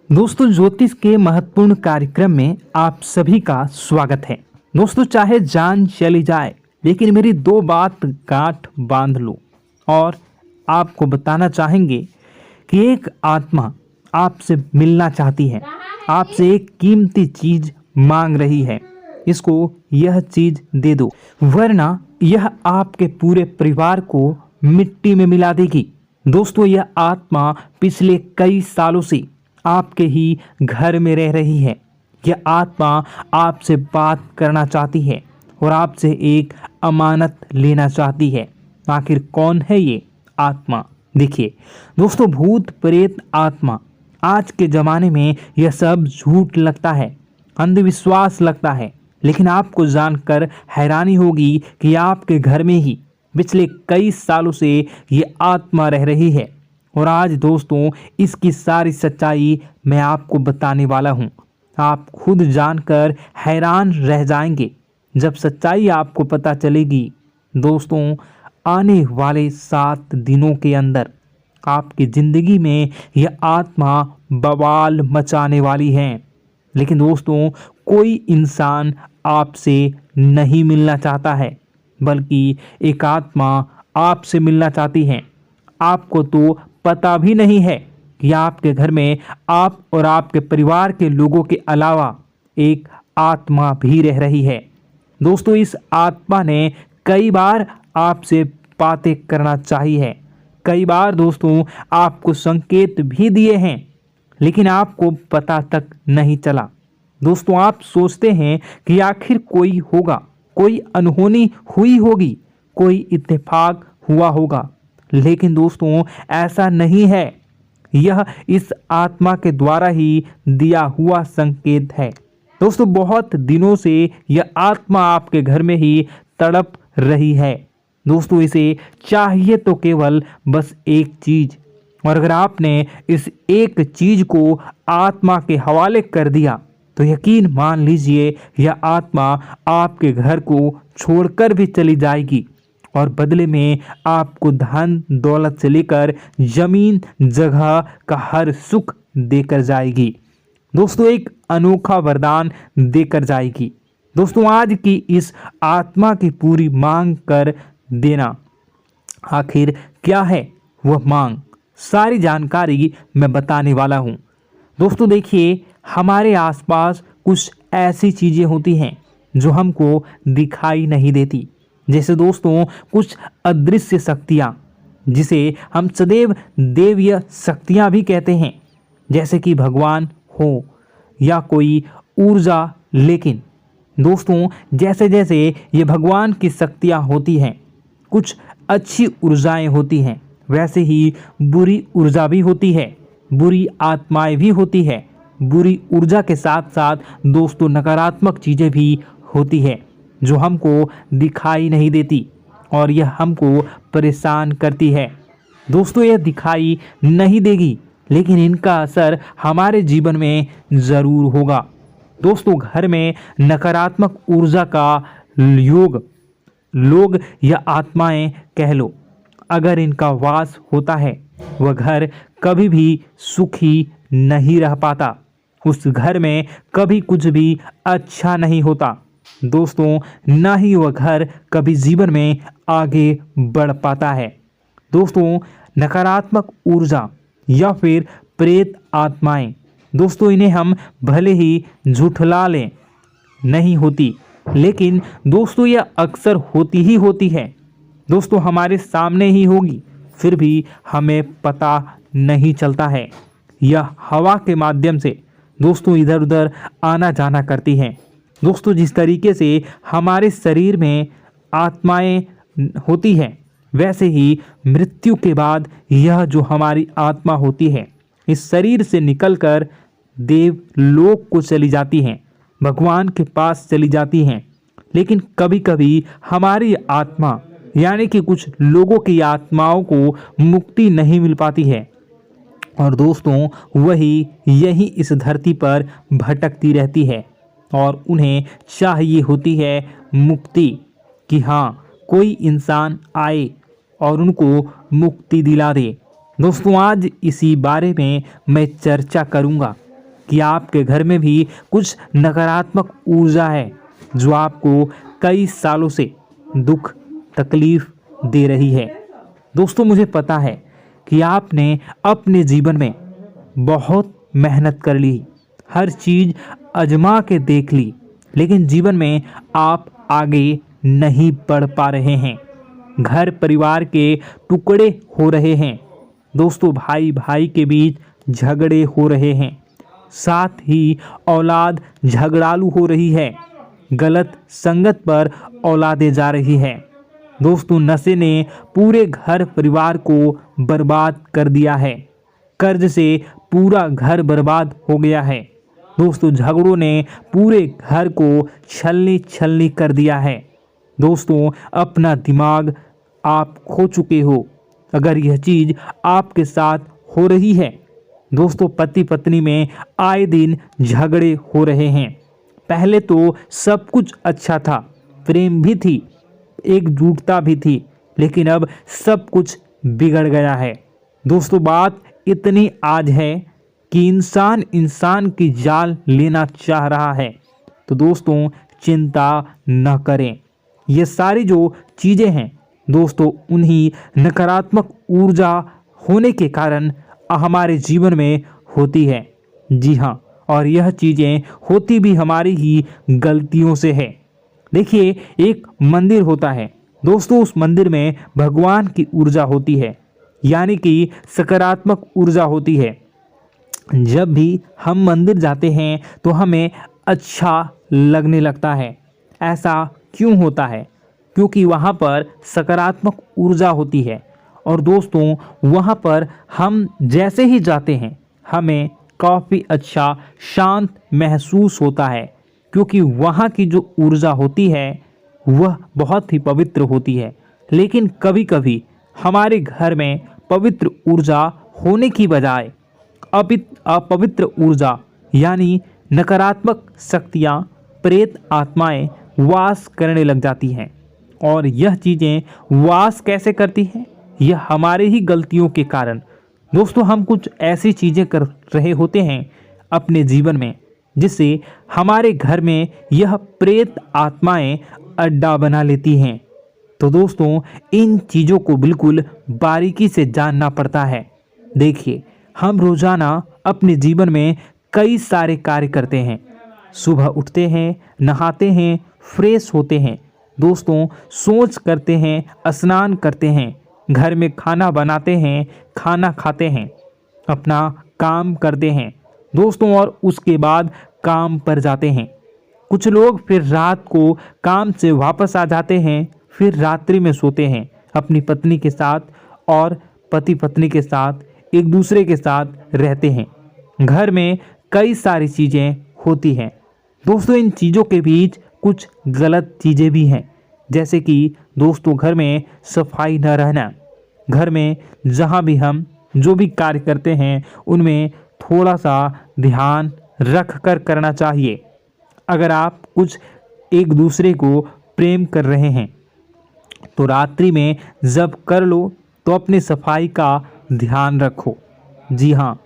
दोस्तों, ज्योतिष के महत्वपूर्ण कार्यक्रम में आप सभी का स्वागत है। दोस्तों, चाहे जान चली जाए लेकिन मेरी दो बात गांठ बांध लो। और आपको बताना चाहेंगे कि एक आत्मा आपसे मिलना चाहती है, आपसे एक कीमती चीज मांग रही है। इसको यह चीज दे दो, वरना यह आपके पूरे परिवार को मिट्टी में मिला देगी। दोस्तों, यह आत्मा पिछले कई सालों से आपके ही घर में रह रही है। यह आत्मा आपसे बात करना चाहती है और आपसे एक अमानत लेना चाहती है। आखिर कौन है ये आत्मा? देखिए दोस्तों, भूत प्रेत आत्मा, आज के ज़माने में यह सब झूठ लगता है, अंधविश्वास लगता है, लेकिन आपको जानकर हैरानी होगी कि आपके घर में ही पिछले कई सालों से ये आत्मा रह रही है। और आज दोस्तों, इसकी सारी सच्चाई मैं आपको बताने वाला हूँ। आप खुद जानकर हैरान रह जाएंगे जब सच्चाई आपको पता चलेगी। दोस्तों, आने वाले 7 दिनों के अंदर आपकी ज़िंदगी में यह आत्मा बवाल मचाने वाली है। लेकिन दोस्तों, कोई इंसान आपसे नहीं मिलना चाहता है, बल्कि एक आत्मा आपसे मिलना चाहती है। आपको तो पता भी नहीं है कि आपके घर में आप और आपके परिवार के लोगों के अलावा एक आत्मा भी रह रही है। दोस्तों, इस आत्मा ने कई बार आपसे बातें करना चाहिए है, कई बार दोस्तों आपको संकेत भी दिए हैं, लेकिन आपको पता तक नहीं चला। दोस्तों, आप सोचते हैं कि आखिर कोई होगा, कोई अनहोनी हुई होगी, कोई इत्तेफाक हुआ होगा, लेकिन दोस्तों ऐसा नहीं है। यह इस आत्मा के द्वारा ही दिया हुआ संकेत है। दोस्तों, बहुत दिनों से यह आत्मा आपके घर में ही तड़प रही है। दोस्तों, इसे चाहिए तो केवल बस एक चीज, और अगर आपने इस एक चीज को आत्मा के हवाले कर दिया तो यकीन मान लीजिए यह आत्मा आपके घर को छोड़कर भी चली जाएगी और बदले में आपको धन दौलत से लेकर जमीन जगह का हर सुख देकर जाएगी। दोस्तों, एक अनोखा वरदान देकर जाएगी। दोस्तों, आज की इस आत्मा की पूरी मांग कर देना। आखिर क्या है वह मांग? सारी जानकारी मैं बताने वाला हूँ। दोस्तों देखिए, हमारे आसपास कुछ ऐसी चीज़ें होती हैं जो हमको दिखाई नहीं देती, जैसे दोस्तों कुछ अदृश्य शक्तियाँ, जिसे हम सदैव देवीय शक्तियाँ भी कहते हैं, जैसे कि भगवान हो या कोई ऊर्जा। लेकिन दोस्तों, जैसे जैसे ये भगवान की शक्तियाँ होती हैं, कुछ अच्छी ऊर्जाएं होती हैं, वैसे ही बुरी ऊर्जा भी होती है, बुरी आत्माएं भी होती है। बुरी ऊर्जा के साथ साथ दोस्तों नकारात्मक चीज़ें भी होती है जो हमको दिखाई नहीं देती और यह हमको परेशान करती है। दोस्तों, यह दिखाई नहीं देगी, लेकिन इनका असर हमारे जीवन में ज़रूर होगा। दोस्तों, घर में नकारात्मक ऊर्जा का योग, लोग या आत्माएं कह लो, अगर इनका वास होता है, वह घर कभी भी सुखी नहीं रह पाता। उस घर में कभी कुछ भी अच्छा नहीं होता। दोस्तों, ना ही वह घर कभी जीवन में आगे बढ़ पाता है। दोस्तों, नकारात्मक ऊर्जा या फिर प्रेत आत्माएं, दोस्तों इन्हें हम भले ही झुठला लें, नहीं होती, लेकिन दोस्तों यह अक्सर होती ही होती है। दोस्तों, हमारे सामने ही होगी, फिर भी हमें पता नहीं चलता है। यह हवा के माध्यम से दोस्तों इधर उधर आना जाना करती हैं। दोस्तों, जिस तरीके से हमारे शरीर में आत्माएं होती हैं, वैसे ही मृत्यु के बाद यह जो हमारी आत्मा होती है, इस शरीर से निकलकर देवलोक को चली जाती हैं, भगवान के पास चली जाती हैं। लेकिन कभी कभी हमारी आत्मा, यानी कि कुछ लोगों की आत्माओं को मुक्ति नहीं मिल पाती है, और दोस्तों वही यही इस धरती पर भटकती रहती है और उन्हें चाहिए होती है मुक्ति, कि हाँ कोई इंसान आए और उनको मुक्ति दिला दे। दोस्तों, आज इसी बारे में मैं चर्चा करूँगा कि आपके घर में भी कुछ नकारात्मक ऊर्जा है जो आपको कई सालों से दुख तकलीफ दे रही है। दोस्तों, मुझे पता है कि आपने अपने जीवन में बहुत मेहनत कर ली, हर चीज़ आजमा के देख ली, लेकिन जीवन में आप आगे नहीं बढ़ पा रहे हैं। घर परिवार के टुकड़े हो रहे हैं। दोस्तों, भाई भाई के बीच झगड़े हो रहे हैं। साथ ही औलाद झगड़ालू हो रही है। गलत संगत पर औलादें जा रही है। दोस्तों, नशे ने पूरे घर परिवार को बर्बाद कर दिया है। कर्ज से पूरा घर बर्बाद हो गया है। दोस्तों, झगड़ों ने पूरे घर को छलनी छलनी कर दिया है। दोस्तों, अपना दिमाग आप खो चुके हो अगर यह चीज़ आपके साथ हो रही है। दोस्तों, पति पत्नी में आए दिन झगड़े हो रहे हैं। पहले तो सब कुछ अच्छा था, प्रेम भी थी, एकजुटता भी थी, लेकिन अब सब कुछ बिगड़ गया है। दोस्तों, बात इतनी आज है कि इंसान इंसान की जान लेना चाह रहा है। तो दोस्तों, चिंता न करें। ये सारी जो चीज़ें हैं दोस्तों, उन्हीं नकारात्मक ऊर्जा होने के कारण हमारे जीवन में होती है। जी हाँ, और यह चीज़ें होती भी हमारी ही गलतियों से है। देखिए, एक मंदिर होता है दोस्तों, उस मंदिर में भगवान की ऊर्जा होती है, यानी कि सकारात्मक ऊर्जा होती है। जब भी हम मंदिर जाते हैं तो हमें अच्छा लगने लगता है। ऐसा क्यों होता है? क्योंकि वहाँ पर सकारात्मक ऊर्जा होती है। और दोस्तों, वहाँ पर हम जैसे ही जाते हैं हमें काफ़ी अच्छा शांत महसूस होता है, क्योंकि वहाँ की जो ऊर्जा होती है वह बहुत ही पवित्र होती है। लेकिन कभी कभी हमारे घर में पवित्र ऊर्जा होने की बजाय अपवित्र ऊर्जा यानी नकारात्मक शक्तियाँ, प्रेत आत्माएं वास करने लग जाती हैं। और यह चीज़ें वास कैसे करती हैं? यह हमारे ही गलतियों के कारण। दोस्तों, हम कुछ ऐसी चीज़ें कर रहे होते हैं अपने जीवन में जिससे हमारे घर में यह प्रेत आत्माएं अड्डा बना लेती हैं। तो दोस्तों, इन चीज़ों को बिल्कुल बारीकी से जानना पड़ता है। देखिए, हम रोज़ाना अपने जीवन में कई सारे कार्य करते हैं। सुबह उठते हैं, नहाते हैं, फ्रेश होते हैं। दोस्तों, सोच करते हैं, स्नान करते हैं, घर में खाना बनाते हैं, खाना खाते हैं, अपना काम करते हैं दोस्तों, और उसके बाद काम पर जाते हैं। कुछ लोग फिर रात को काम से वापस आ जाते हैं, फिर रात्रि में सोते हैं अपनी पत्नी के साथ, और पति पत्नी के साथ एक दूसरे के साथ रहते हैं। घर में कई सारी चीज़ें होती हैं दोस्तों। इन चीज़ों के बीच कुछ गलत चीज़ें भी हैं, जैसे कि दोस्तों, घर में सफाई न रहना। घर में जहाँ भी हम जो भी कार्य करते हैं उनमें थोड़ा सा ध्यान रख कर करना चाहिए। अगर आप कुछ एक दूसरे को प्रेम कर रहे हैं तो रात्रि में जब कर लो तो अपनी सफाई का ध्यान रखो। जी हाँ,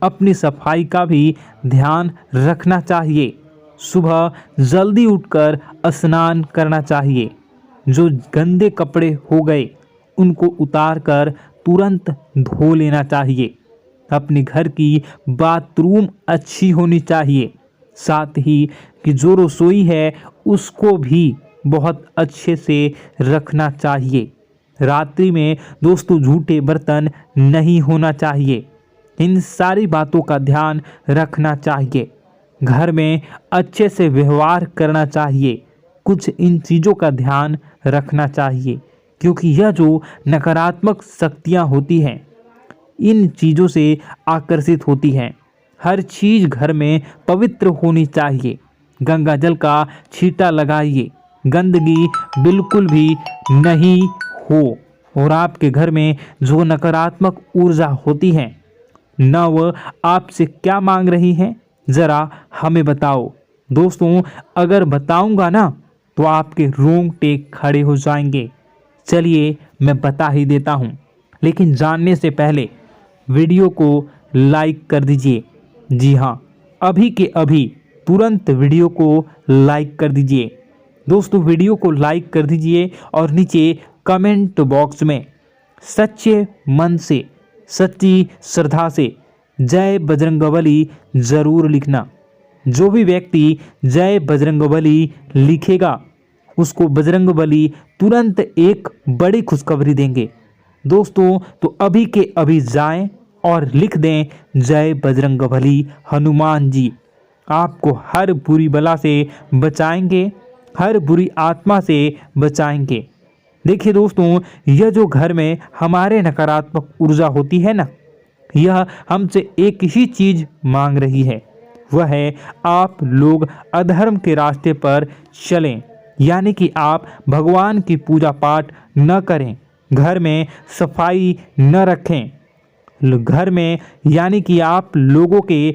अपनी सफाई का भी ध्यान रखना चाहिए। सुबह जल्दी उठकर स्नान करना चाहिए। जो गंदे कपड़े हो गए उनको उतार कर तुरंत धो लेना चाहिए। अपने घर की बाथरूम अच्छी होनी चाहिए। साथ ही कि जो रसोई है उसको भी बहुत अच्छे से रखना चाहिए। रात्रि में दोस्तों, झूठे बर्तन नहीं होना चाहिए। इन सारी बातों का ध्यान रखना चाहिए। घर में अच्छे से व्यवहार करना चाहिए। कुछ इन चीज़ों का ध्यान रखना चाहिए, क्योंकि यह जो नकारात्मक शक्तियाँ होती हैं इन चीज़ों से आकर्षित होती हैं। हर चीज़ घर में पवित्र होनी चाहिए। गंगा जल का छींटा लगाइए, गंदगी बिल्कुल भी नहीं हो। और आपके घर में जो नकारात्मक ऊर्जा होती है न वह आपसे क्या मांग रही है, ज़रा हमें बताओ। दोस्तों, अगर बताऊंगा ना तो आपके रोंगटे खड़े हो जाएंगे। चलिए मैं बता ही देता हूँ, लेकिन जानने से पहले वीडियो को लाइक कर दीजिए। जी हाँ, अभी के अभी तुरंत वीडियो को लाइक कर दीजिए। दोस्तों वीडियो को लाइक कर दीजिए और नीचे कमेंट बॉक्स में सच्चे मन से, सच्ची श्रद्धा से जय बजरंगबली ज़रूर लिखना। जो भी व्यक्ति जय बजरंगबली लिखेगा उसको बजरंगबली तुरंत एक बड़ी खुशखबरी देंगे। दोस्तों तो अभी के अभी जाएं और लिख दें जय बजरंगबली हनुमान जी, आपको हर बुरी बला से बचाएंगे, हर बुरी आत्मा से बचाएंगे। देखिए दोस्तों, यह जो घर में हमारे नकारात्मक ऊर्जा होती है ना, यह हमसे एक ही चीज़ मांग रही है, वह है आप लोग अधर्म के रास्ते पर चलें, यानी कि आप भगवान की पूजा पाठ न करें, घर में सफाई न रखें, घर में यानी कि आप लोगों के